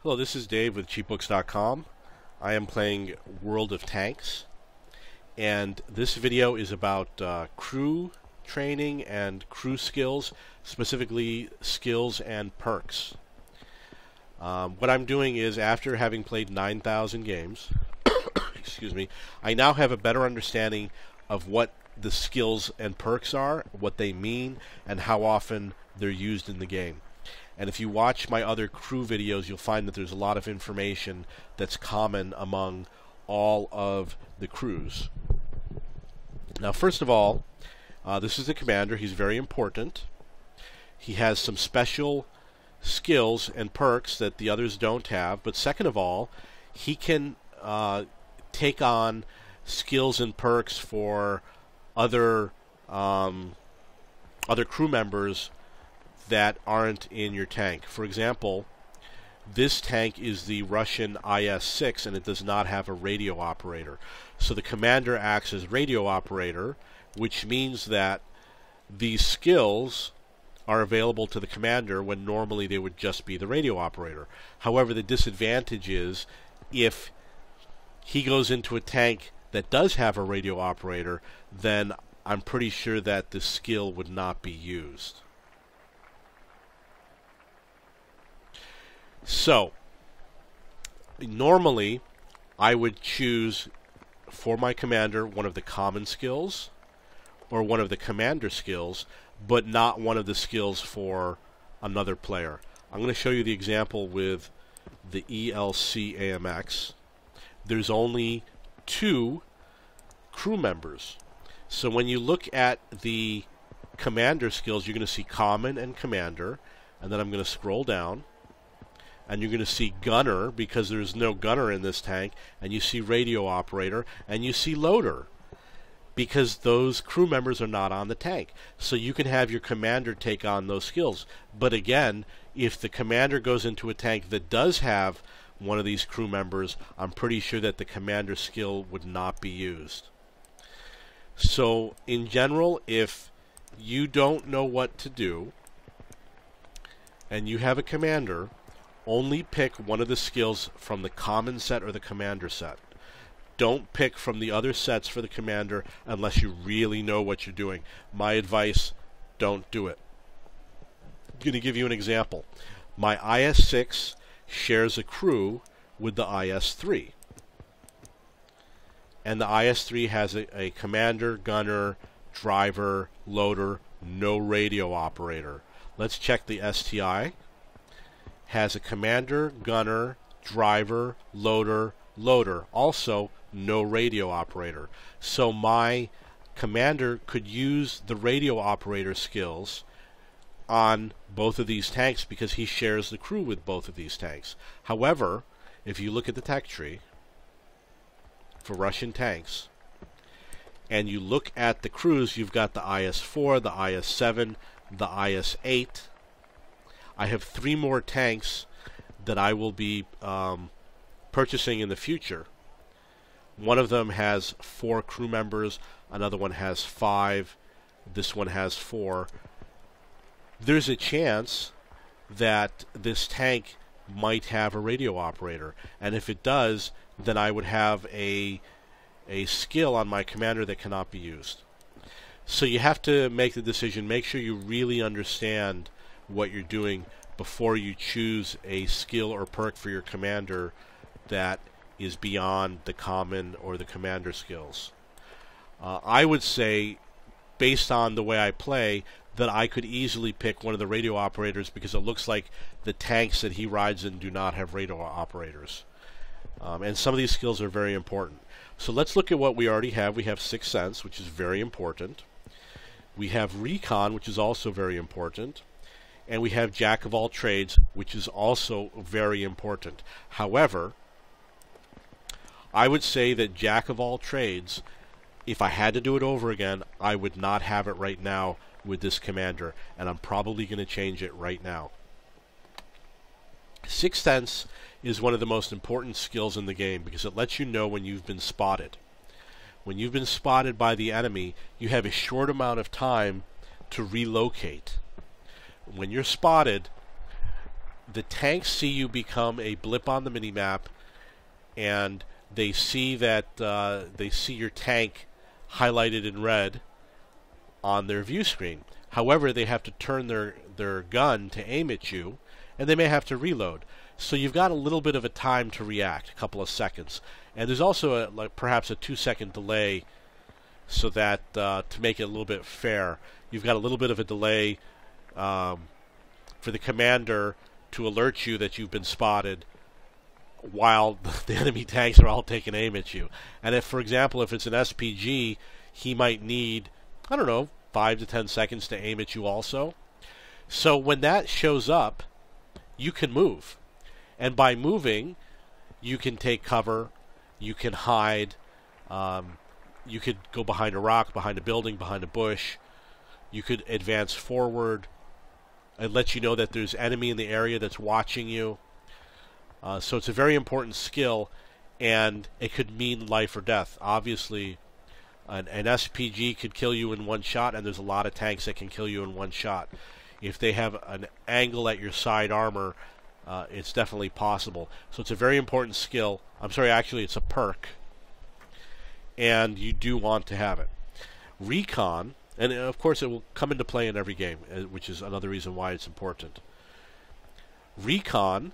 Hello, this is Dave with cheapbooks.com. I am playing World of Tanks, and this video is about crew training and crew skills, specifically skills and perks. What I'm doing is, after having played 9,000 games, excuse me, I now have a better understanding of what the skills and perks are, what they mean, and how often they're used in the game. And if you watch my other crew videos, you'll find that there's a lot of information that's common among all of the crews. Now, first of all, this is the commander. He's very important. He has some special skills and perks that the others don't have. But second of all, he can take on skills and perks for other crew members that aren't in your tank. For example, this tank is the Russian IS-6 and it does not have a radio operator. So the commander acts as radio operator, which means that these skills are available to the commander when normally they would just be the radio operator. However, the disadvantage is if he goes into a tank that does have a radio operator, then I'm pretty sure that this skill would not be used. So, normally, I would choose for my commander one of the common skills or one of the commander skills, but not one of the skills for another player. I'm going to show you the example with the ELC AMX. There's only 2 crew members. So when you look at the commander skills, you're going to see common and commander, and then I'm going to scroll down. And you're going to see gunner, because there's no gunner in this tank, and you see radio operator, and you see loader, because those crew members are not on the tank. So you can have your commander take on those skills. But again, if the commander goes into a tank that does have one of these crew members, I'm pretty sure that the commander skill would not be used. So in general, if you don't know what to do, and you have a commander, only pick one of the skills from the common set or the commander set. Don't pick from the other sets for the commander unless you really know what you're doing. My advice, don't do it. I'm going to give you an example. My IS-6 shares a crew with the IS-3. And the IS-3 has a commander, gunner, driver, loader, no radio operator. Let's check the STI. Has a commander, gunner, driver, loader, loader. Also, no radio operator. So my commander could use the radio operator skills on both of these tanks because he shares the crew with both of these tanks. However, if you look at the tech tree for Russian tanks, and you look at the crews, you've got the IS-4, the IS-7, the IS-8. I have 3 more tanks that I will be purchasing in the future. One of them has 4 crew members, another one has 5, this one has 4. There's a chance that this tank might have a radio operator, and if it does, then I would have a skill on my commander that cannot be used. So you have to make the decision. Make sure you really understand what you're doing before you choose a skill or perk for your commander that is beyond the common or the commander skills. I would say, based on the way I play, that I could easily pick one of the radio operators because it looks like the tanks that he rides in do not have radio operators. And some of these skills are very important. So let's look at what we already have. We have Sixth Sense, which is very important. We have Recon, which is also very important. And we have Jack of all trades, which is also very important. However, I would say that Jack of all trades, if I had to do it over again, I would not have it right now with this commander, and I'm probably going to change it right now. Sixth Sense is one of the most important skills in the game because it lets you know when you've been spotted. When you've been spotted by the enemy, you have a short amount of time to relocate. When you're spotted, the tanks see you become a blip on the minimap, and they see that they see your tank highlighted in red on their view screen. However, they have to turn their gun to aim at you, and they may have to reload. So you've got a little bit of a time to react, a couple of seconds. And there's also perhaps a 2-second delay, so that to make it a little bit fair, you've got a little bit of a delay for the commander to alert you that you've been spotted while the enemy tanks are all taking aim at you. And if, for example, if it's an SPG, he might need, I don't know, 5 to 10 seconds to aim at you also. So when that shows up, you can move. And by moving, you can take cover, you can hide, you could go behind a rock, behind a building, behind a bush, you could advance forward and let you know that there's enemy in the area that's watching you. So it's a very important skill, and it could mean life or death. Obviously, an SPG could kill you in one shot, and there's a lot of tanks that can kill you in one shot. If they have an angle at your side armor, it's definitely possible. So it's a very important skill. I'm sorry, actually it's a perk, and you do want to have it. Recon, and of course it will come into play in every game, which is another reason why it's important. Recon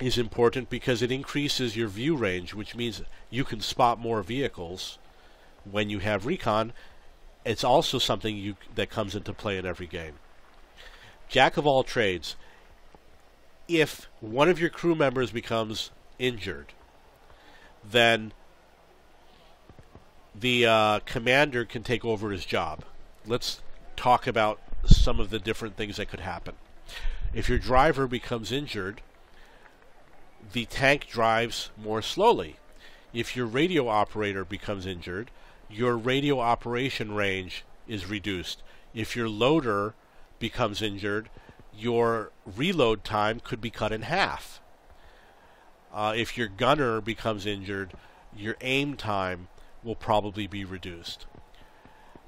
is important because it increases your view range, which means you can spot more vehicles when you have recon. It's also something that comes into play in every game. Jack of all trades. If one of your crew members becomes injured, then the commander can take over his job. Let's talk about some of the different things that could happen. If your driver becomes injured, the tank drives more slowly. If your radio operator becomes injured, your radio operation range is reduced. If your loader becomes injured, your reload time could be cut in half. If your gunner becomes injured, your aim time will probably be reduced.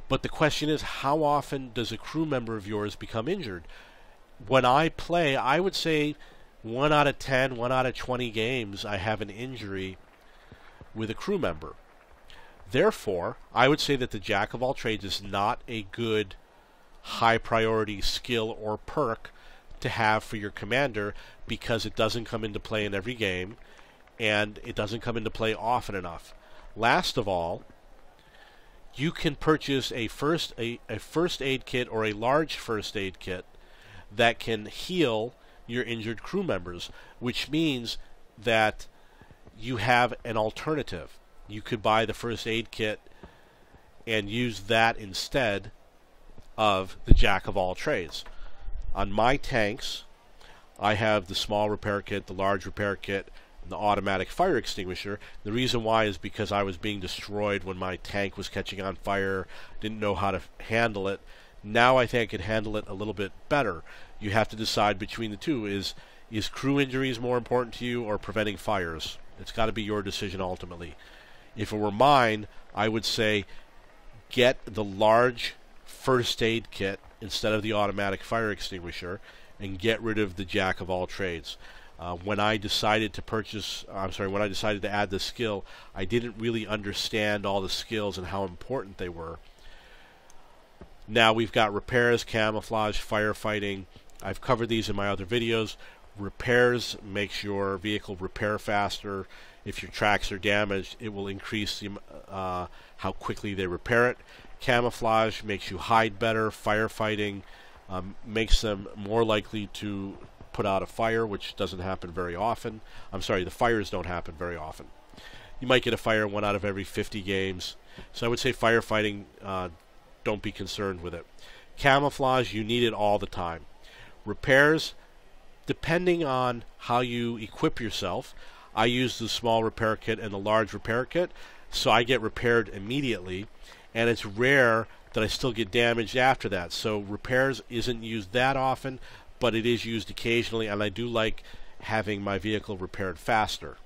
But the question is, how often does a crew member of yours become injured? When I play, I would say 1 out of 10, 1 out of 20 games, I have an injury with a crew member. Therefore, I would say that the Jack of all trades is not a good high priority skill or perk to have for your commander, because it doesn't come into play in every game, and it doesn't come into play often enough. Last of all, you can purchase a first aid kit or a large first aid kit that can heal your injured crew members, which means that you have an alternative. You could buy the first aid kit and use that instead of the Jack of all trades. On my tanks, I have the small repair kit, the large repair kit, and the automatic fire extinguisher. The reason why is because I was being destroyed when my tank was catching on fire, didn't know how to handle it. Now I think I can handle it a little bit better. You have to decide between the two. Is crew injuries more important to you, or preventing fires? It's got to be your decision ultimately. If it were mine, I would say get the large first aid kit instead of the automatic fire extinguisher, and get rid of the Jack of all trades. When I decided to add this skill, I didn't really understand all the skills and how important they were. Now we've got repairs, camouflage, firefighting. I've covered these in my other videos. Repairs makes your vehicle repair faster. If your tracks are damaged, it will increase how quickly they repair it. Camouflage makes you hide better. Firefighting makes them more likely to put out a fire, which doesn't happen very often. I'm sorry, the fires don't happen very often. You might get a fire 1 out of every 50 games. So I would say firefighting, don't be concerned with it. Camouflage, you need it all the time. Repairs, depending on how you equip yourself, I use the small repair kit and the large repair kit, so I get repaired immediately, and it's rare that I still get damaged after that. So repairs isn't used that often, but it is used occasionally, and I do like having my vehicle repaired faster.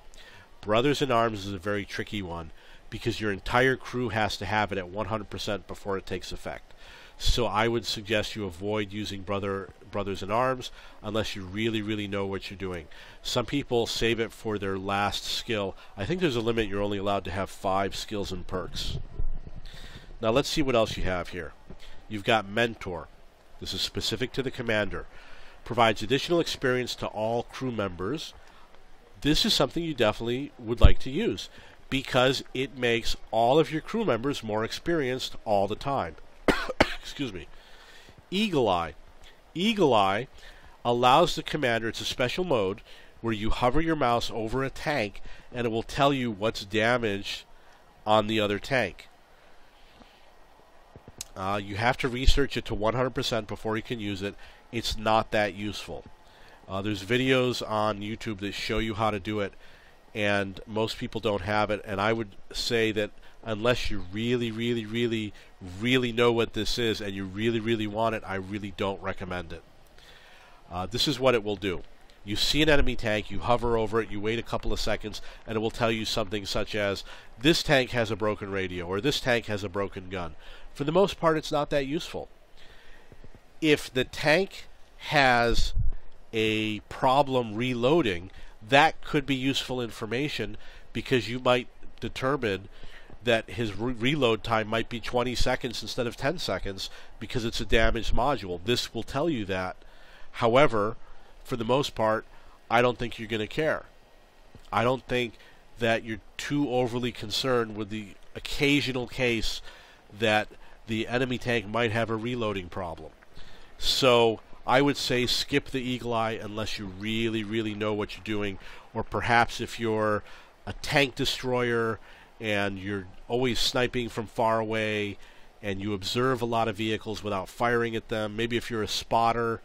Brothers in Arms is a very tricky one, because your entire crew has to have it at 100% before it takes effect. So I would suggest you avoid using brothers in arms unless you really, really know what you're doing. Some people save it for their last skill. I think there's a limit. You're only allowed to have 5 skills and perks. Now let's see what else you have here. You've got Mentor. This is specific to the commander. Provides additional experience to all crew members. This is something you definitely would like to use because it makes all of your crew members more experienced all the time. Excuse me. Eagle Eye. Eagle Eye allows the commander, it's a special mode where you hover your mouse over a tank and it will tell you what's damaged on the other tank. You have to research it to 100% before you can use it. It's not that useful. There's videos on YouTube that show you how to do it, and most people don't have it. And I would say that unless you really, really, really, really know what this is and you really, really want it, I really don't recommend it. This is what it will do. You see an enemy tank, you hover over it, you wait a couple of seconds, and it will tell you something such as, this tank has a broken radio, or this tank has a broken gun. For the most part, it's not that useful. If the tank has a problem reloading, that could be useful information because you might determine that his reload time might be 20 seconds instead of 10 seconds because it's a damaged module. This will tell you that. However, for the most part, I don't think you're going to care. I don't think that you're too overly concerned with the occasional case that the enemy tank might have a reloading problem. So I would say skip the Eagle Eye unless you really, really know what you're doing, or perhaps if you're a tank destroyer and you're always sniping from far away and you observe a lot of vehicles without firing at them. Maybe if you're a spotter,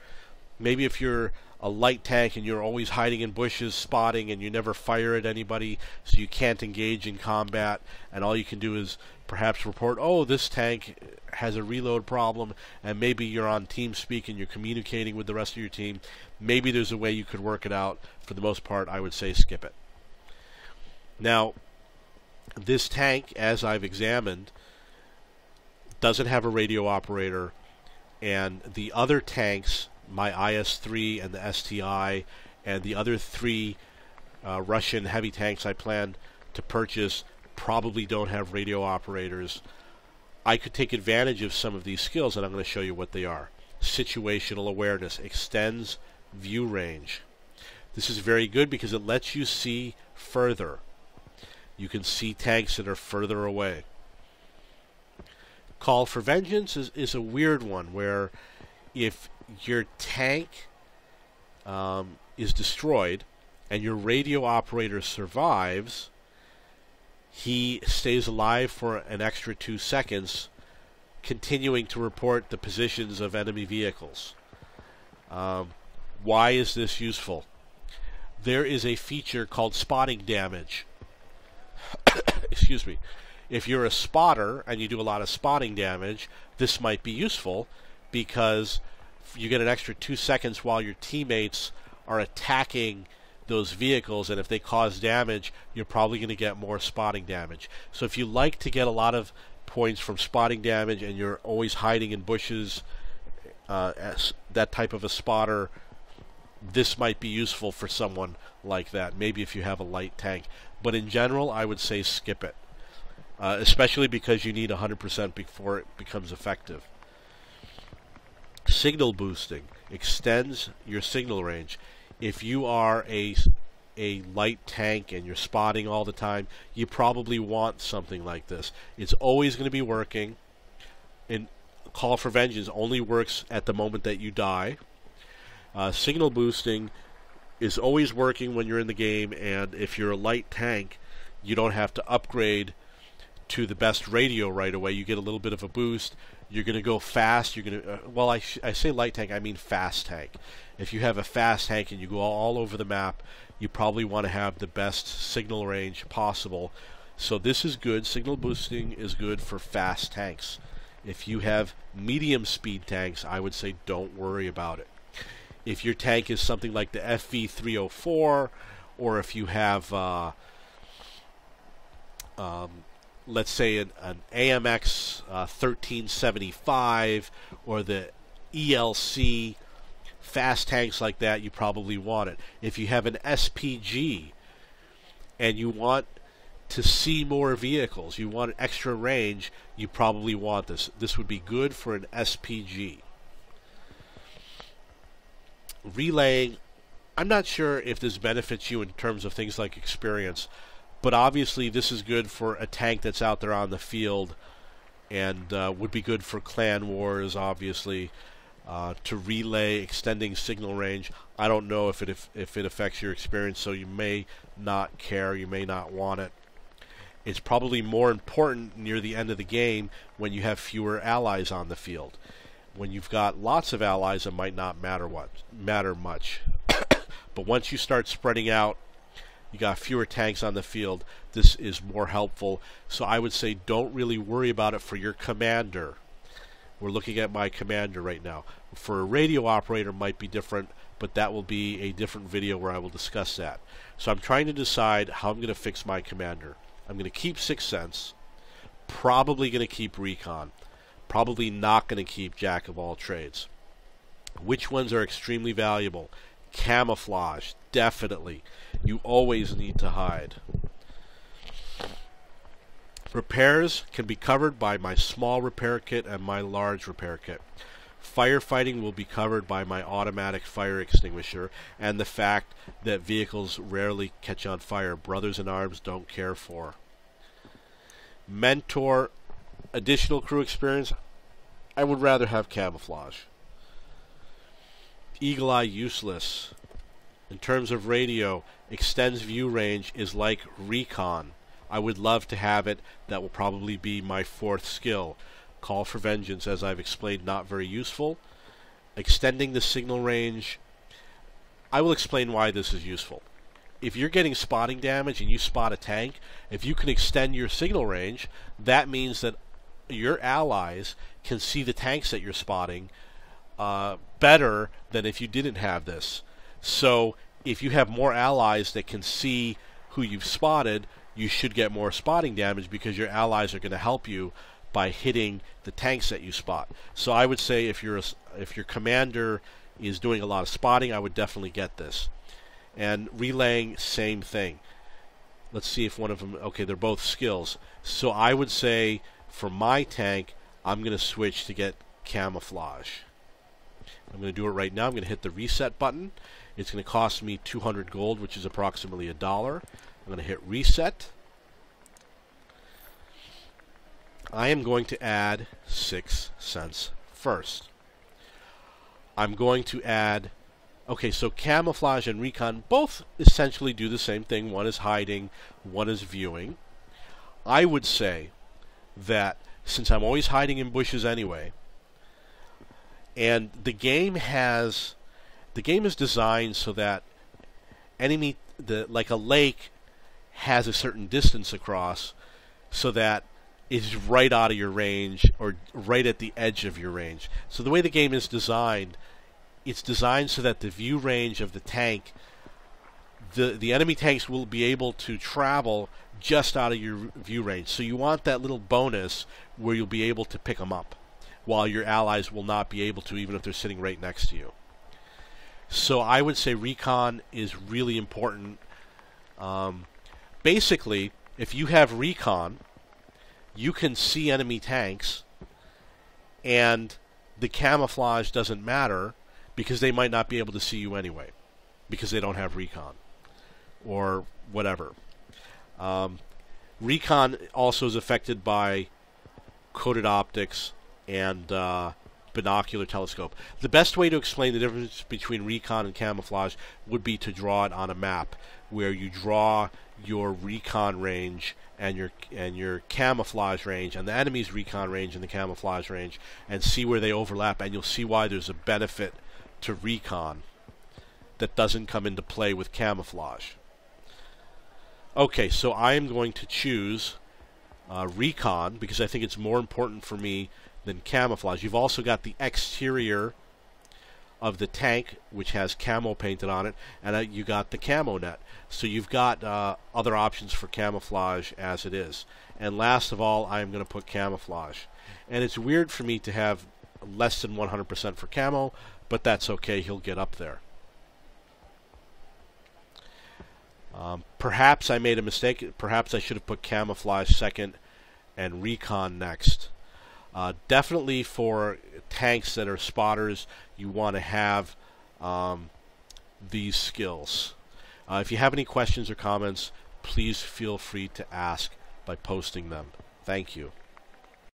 maybe if you're a light tank and you're always hiding in bushes spotting and you never fire at anybody, so you can't engage in combat, and all you can do is perhaps report, oh, this tank has a reload problem, and maybe you're on TeamSpeak and you're communicating with the rest of your team. Maybe there's a way you could work it out. For the most part, I would say skip it. Now, this tank, as I've examined, doesn't have a radio operator, and the other tanks, my IS-3 and the STI, and the other 3 Russian heavy tanks I plan to purchase probably don't have radio operators. I could take advantage of some of these skills, and I'm going to show you what they are. Situational awareness extends view range. This is very good because it lets you see further. You can see tanks that are further away. Call for vengeance is a weird one, where if your tank is destroyed and your radio operator survives, he stays alive for an extra 2 seconds, continuing to report the positions of enemy vehicles. Why is this useful? There is a feature called spotting damage. Excuse me. If you're a spotter and you do a lot of spotting damage, this might be useful because you get an extra 2 seconds while your teammates are attacking those vehicles, and if they cause damage, you're probably going to get more spotting damage. So if you like to get a lot of points from spotting damage and you're always hiding in bushes, as that type of a spotter, this might be useful for someone like that, maybe if you have a light tank. But in general, I would say skip it, especially because you need 100% before it becomes effective. Signal boosting extends your signal range. If you are a light tank and you're spotting all the time, you probably want something like this. It's always going to be working. And Call for Vengeance only works at the moment that you die. Signal boosting is always working when you're in the game, and if you're a light tank, you don't have to upgrade to the best radio right away. You get a little bit of a boost. You're going to go fast. You're going to well, I say light tank, I mean fast tank. If you have a fast tank and you go all over the map, you probably want to have the best signal range possible. So this is good. Signal boosting is good for fast tanks. If you have medium speed tanks, I would say don't worry about it. If your tank is something like the FV304, or if you have let's say an AMX 1375 or the ELC fast tanks like that, you probably want it. If you have an SPG and you want to see more vehicles, you want extra range, you probably want this. This would be good for an SPG. Relaying, I'm not sure if this benefits you in terms of things like experience, but obviously this is good for a tank that's out there on the field, and would be good for clan wars, obviously, to relay extending signal range. I don't know if it affects your experience, so you may not care, you may not want it. It's probably more important near the end of the game when you have fewer allies on the field. When you've got lots of allies, it might not matter much. But once you start spreading out, you got fewer tanks on the field, this is more helpful. So I would say don't really worry about it for your commander. We're looking at my commander right now. For a radio operator might be different, but that will be a different video where I will discuss that. So I'm trying to decide how I'm going to fix my commander. I'm going to keep Sixth Sense, probably going to keep Recon, probably not going to keep Jack of all trades. Which ones are extremely valuable? Camouflage, definitely. You always need to hide. Repairs can be covered by my small repair kit and my large repair kit. Firefighting will be covered by my automatic fire extinguisher and the fact that vehicles rarely catch on fire. Brothers in arms don't care for. Mentor, additional crew experience, I would rather have camouflage. Eagle Eye, useless. In terms of radio, extends view range is like Recon. I would love to have it. That will probably be my fourth skill. Call for Vengeance, as I've explained, not very useful. Extending the signal range, I will explain why this is useful. If you're getting spotting damage and you spot a tank, if you can extend your signal range, that means that your allies can see the tanks that you're spotting better than if you didn't have this. So if you have more allies that can see who you've spotted, you should get more spotting damage because your allies are going to help you by hitting the tanks that you spot. So I would say if your commander is doing a lot of spotting, I would definitely get this. And relaying, same thing. Let's see if one of them, okay, they're both skills. So I would say for my tank, I'm going to switch to get camouflage. I'm going to do it right now. I'm going to hit the reset button. It's going to cost me 200 gold, which is approximately $1. I'm going to hit reset. I am going to add 6 cents first. I'm going to add, okay, so camouflage and recon both essentially do the same thing. One is hiding, one is viewing. I would say that since I'm always hiding in bushes anyway, and the game is designed so that like a lake has a certain distance across, so that it's right out of your range or right at the edge of your range. So the way the game is designed, it's designed so that the view range of the tank, the enemy tanks will be able to travel just out of your view range. So you want that little bonus where you'll be able to pick them up, while your allies will not be able to, even if they're sitting right next to you. So I would say recon is really important. Basically, if you have recon, you can see enemy tanks, and the camouflage doesn't matter because they might not be able to see you anyway because they don't have recon or whatever. Recon also is affected by coated optics and binocular telescope. The best way to explain the difference between recon and camouflage would be to draw it on a map, where you draw your recon range and your camouflage range and the enemy's recon range and the camouflage range, and see where they overlap, and you'll see why there's a benefit to recon that doesn't come into play with camouflage. Okay, so I am going to choose recon because I think it's more important for me than camouflage. You've also got the exterior of the tank, which has camo painted on it, and you got the camo net. So you've got other options for camouflage as it is. And last of all, I'm going to put camouflage. And it's weird for me to have less than 100% for camo, but that's okay, he'll get up there. Perhaps I made a mistake. Perhaps I should have put camouflage second and recon next. Definitely for tanks that are spotters, you want to have these skills. If you have any questions or comments, please feel free to ask by posting them. Thank you.